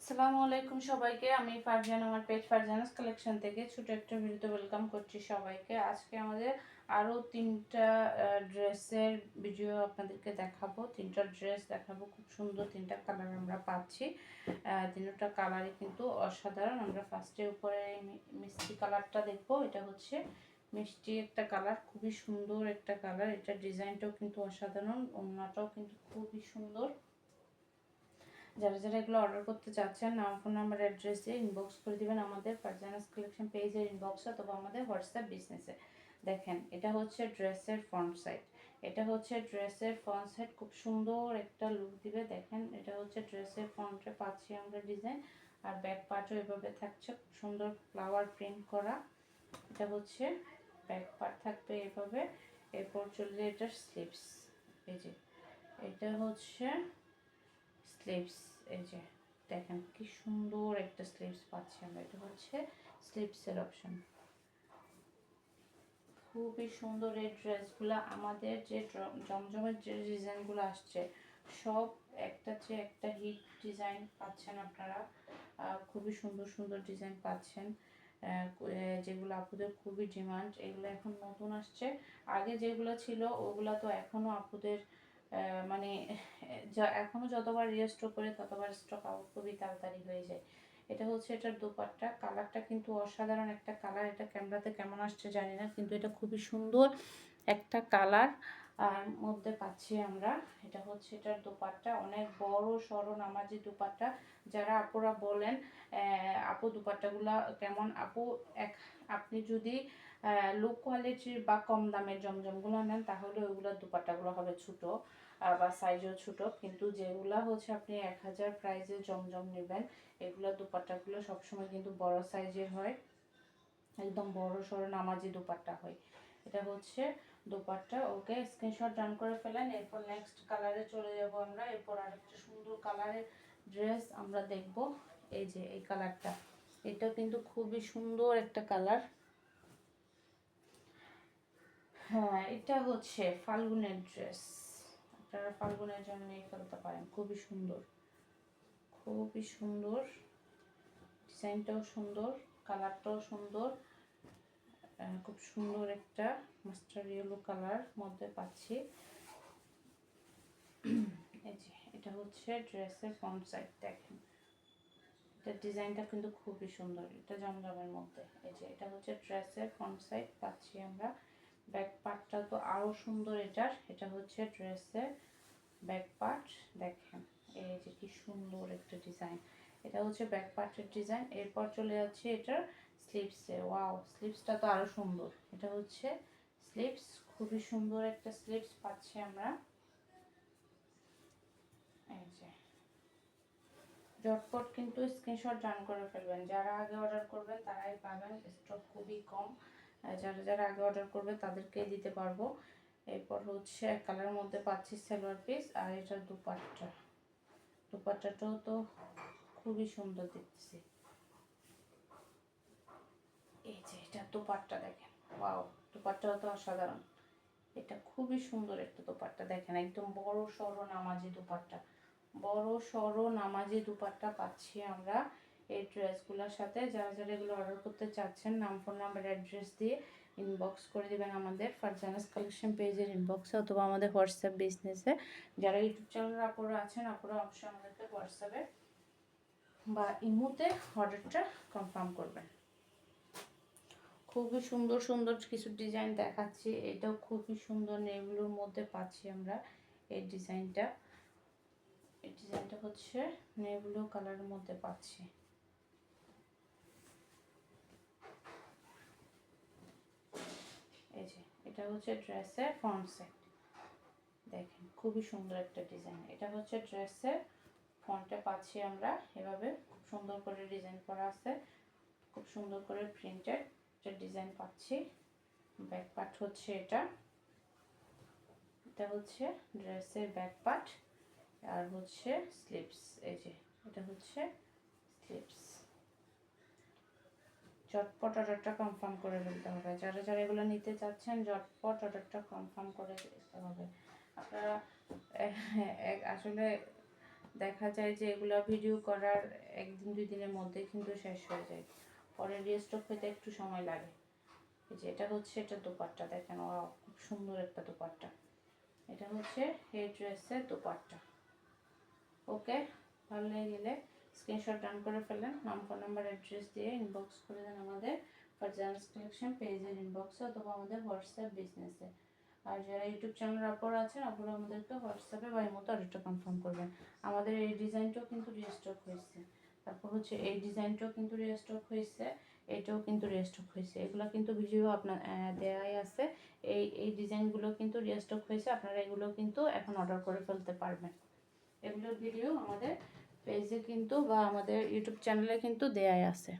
আসসালামু আলাইকুম সবাইকে। আমি ফারজান, আমার পেজ ফারজানাস কালেকশন থেকে ছোট একটা ভিডিওতে ওয়েলকাম করছি সবাইকে। আজকে আমাদের আরও তিনটা ড্রেসের ভিডিও আপনাদেরকে দেখাবো। তিনটা ড্রেস দেখাবো, খুব সুন্দর তিনটা কালার আমরা পাচ্ছি। তিনটা কালারই কিন্তু অসাধারণ। আমরা ফার্স্টে উপরে মিষ্টি কালারটা দেখবো। এটা হচ্ছে মিষ্টি একটা কালার, খুবই সুন্দর একটা কালার। এটা ডিজাইনটাও কিন্তু অসাধারণ, ওড়নাটাও কিন্তু খুবই সুন্দর। যারা যারা এগুলো অর্ডার করতে চাচ্ছেন, নাম, ফোন নাম্বার, অ্যাড্রেস দিয়ে ইনবক্স করে দিবেন আমাদের ফারজানাস কালেকশন পেজের ইনবক্সে অথবা আমাদের হোয়াটসঅ্যাপ বিজনেসে। দেখেন, এটা হচ্ছে ড্রেসের ফ্রন্ট সাইড। এটা হচ্ছে ড্রেসের ফ্রন্ট সাইড, খুব সুন্দর একটা লুক দিবে। দেখেন, এটা হচ্ছে ড্রেসের ফ্রন্টে পাচ্ছি আমরা ডিজাইন, আর ব্যাক পার্টও এভাবে থাকছে, খুব সুন্দর ফ্লাওয়ার প্রিন্ট করা। এটা হচ্ছে ব্যাক পার্ট থাকবে এভাবে। এরপর চলে এটার স্লিভস। এই যে এটা হচ্ছে স্লিভস। এই যে দেখেন কি সুন্দর একটা স্লিভস পাচ্ছি আমরা। এটা হচ্ছে স্লিভসের অপশন। খুবই সুন্দর এই ড্রেসগুলো। আমাদের যে জমজমের যে ডিজাইনগুলো আসছে, সব একটা চেয়ে একটা হিট ডিজাইন পাচ্ছেন আপনারা। খুবই সুন্দর সুন্দর ডিজাইন পাচ্ছেন, যেগুলো আপুদের খুবই ডিমান্ড। এগুলো এখন নতুন আসছে। আগে যেগুলো ছিল ওগুলো তো এখনও আপুদের মানে এখনও যতবার রিস্টক করে ততবার স্টক আউট খুবই তাড়াতাড়ি হয়ে যায়। এটা হচ্ছে এটার দোপাট্টা। কালারটা কিন্তু অসাধারণ একটা কালার। এটা ক্যামেরাতে কেমন আসছে জানি না, কিন্তু এটা খুবই সুন্দর একটা কালার আর মধ্যে পাচ্ছি আমরা। এটা হচ্ছে এটার দোপাট্টা, অনেক বড় সরো নামাজি দোপাট্টা। যারা আপুরা বলেন আপু দোপাট্টাগুলো কেমন, আপু আপনি যদি লো কোয়ালিটির বা কম দামের জমজমগুলো নেন তাহলে ওইগুলোর দোপাট্টাগুলো হবে ছোটো বা সাইজও ছোটো। কিন্তু যেগুলা হচ্ছে আপনি 1000 প্রাইজে জমজম নেবেন, এগুলোর দোপাট্টাগুলো সবসময় কিন্তু বড় সাইজের হয়, একদম বড় সড়ো নামাজি দোপাট্টা হয়। এটা হচ্ছে দোপাট্টা। ওকে, স্ক্রিনশট ডান করে ফেলেন। এরপর নেক্সট কালারে চলে যাব আমরা। এরপর আরেকটা সুন্দর কালারের ড্রেস আমরা দেখব। এই যে এই কালারটা, এটা কিন্তু খুবই সুন্দর একটা কালার। হ্যাঁ, এটা হচ্ছে ফাল্গুনের ড্রেস। আপনারা ফাল্গুনের জন্য নিয়ে ফেলতে পারেন। খুবই সুন্দর, খুবই সুন্দর। ডিজাইনটাও সুন্দর, কালারটাও সুন্দর। খুব সুন্দর একটা মাস্টার ইয়েলো কালার মধ্যে পাচ্ছি। এই যে এটা হচ্ছে ড্রেসের ফ্রন্ট সাইড। দেখেন, এটা ডিজাইনটা কিন্তু খুবই সুন্দর। এটা জমজমের মধ্যে। এই যে এটা হচ্ছে ড্রেসের ফ্রন্ট সাইড পাচ্ছি আমরা। ব্যাক পার্টটা তো আরও সুন্দর এটার। এটা হচ্ছে ড্রেসের ব্যাক পার্ট। দেখেন এই যে কি সুন্দর একটা ডিজাইন। এটা হচ্ছে ব্যাক পার্টের ডিজাইন। এরপর চলে যাচ্ছে এটার স্লিভসে। ওয়াও, স্লিভসটা তো আরও সুন্দর। এটা হচ্ছে স্লিভস, খুবই সুন্দর একটা স্লিভস পাচ্ছি আমরা। এই যে ঝটপট কিন্তু স্ক্রিনশট ডান করে ফেলবেন। যারা আগে অর্ডার করবেন তারাই পাবেন, স্টক খুবই কম। যারা যারা আগে অর্ডার করবে তাদেরকেই দিতে পারবো। এরপর হচ্ছে এক কালারের মধ্যে পাচ্ছি সালোয়ার পিস, আর এটার দুপাট্টা। দুপাট্টাটাও তো খুবই সুন্দর দেখতেছি। এই যে এটা দোপাট্টা দেখেন, ওয়াও, দোপাট্টাও তো অসাধারণ। এটা খুবই সুন্দর একটা দোপাট্টা। দেখেন একদম বড় সড়ো নামাজি দোপাট্টা, বড় সড়ো নামাজি দোপাট্টা পাচ্ছি আমরা এই ড্রেসগুলোর সাথে। যারা যারা এগুলো অর্ডার করতে চাচ্ছেন, নাম, ফোন নাম্বার, অ্যাড্রেস দিয়ে ইনবক্স করে দেবেন আমাদের ফারজানাস কালেকশন পেজের ইনবক্সে অথবা আমাদের হোয়াটসঅ্যাপ বিজনেসে। যারা ইউটিউব চ্যানেলের আপুরা আছেন, আপুরা অবশ্যই আমাদেরকে হোয়াটসঅ্যাপে বা ইমোতে অর্ডারটা কনফার্ম করবেন। খুবই সুন্দর সুন্দর কিছু ডিজাইন দেখাচ্ছি। এটাও খুবই সুন্দর, নেভি-ব্লুর মধ্যে পাচ্ছি আমরা এই ডিজাইনটা। এই ডিজাইনটা হচ্ছে নেভি-ব্লু কালারের মধ্যে পাচ্ছি। এই যে এটা হচ্ছে ড্রেসের ফ্রন্ট সাইড। দেখেন খুবই সুন্দর একটা ডিজাইন। এটা হচ্ছে ড্রেসের ফ্রন্টে পাচ্ছি আমরা এভাবে, খুব সুন্দর করে ডিজাইন করা আছে, খুব সুন্দর করে প্রিন্টেড একটা ডিজাইন পাচ্ছি। ব্যাক পার্ট হচ্ছে এটা। এটা হচ্ছে ড্রেসের ব্যাক পার্ট, আর হচ্ছে স্লিভস। এই যে এটা হচ্ছে স্লিভস। ঝটপট অর্ডারটা কনফার্ম করে ফেলতে হবে। যারা যারা এগুলো নিতে চাচ্ছেন ঝটপট অর্ডারটা কনফার্ম করে দিতে হবে। আপনারা আসলে দেখা যায় যে এগুলো ভিডিও করার 1-2 দিনের মধ্যে কিন্তু শেষ হয়ে যায়, পরে রিস্টক হতে একটু সময় লাগে। এই যে এটা হচ্ছে এটা দোপাট্টা, দেখেন খুব সুন্দর একটা দোপাট্টা। এটা হচ্ছে এই ড্রেসের দোপাট্টা। ওকে, ভালো লেগে গেলে স্ক্রিনশট ডান করে ফেলেন, নাম, ফোন নাম্বার, অ্যাড্রেস দিয়ে ইনবক্স করে দেন আমাদের ফারজানাস কালেকশন পেজের ইনবক্সে অথবা আমাদের হোয়াটসঅ্যাপ বিজনেসে। আর যারা ইউটিউব চ্যানেল আপুরা আছেন, আপুরা আমাদেরকে হোয়াটসঅ্যাপে বা ইমোতে অর্ডারটা কনফার্ম করবেন। আমাদের এই ডিজাইনটাও কিন্তু রিস্টক হয়েছে, তারপর হচ্ছে এই ডিজাইনটাও কিন্তু রিস্টক হয়েছে, এটাও কিন্তু রিস্টক হয়েছে। এগুলো কিন্তু ভিডিও আপনার দেয়াই আছে। এই ডিজাইনগুলো কিন্তু রিস্টক হয়েছে, আপনারা এগুলো কিন্তু এখন অর্ডার করে ফেলতে পারবেন। এগুলোর ভিডিও আমাদের পেজে কিন্তু বা আমাদের ইউটিউব চ্যানেলে কিন্তু দেয়াই আছে।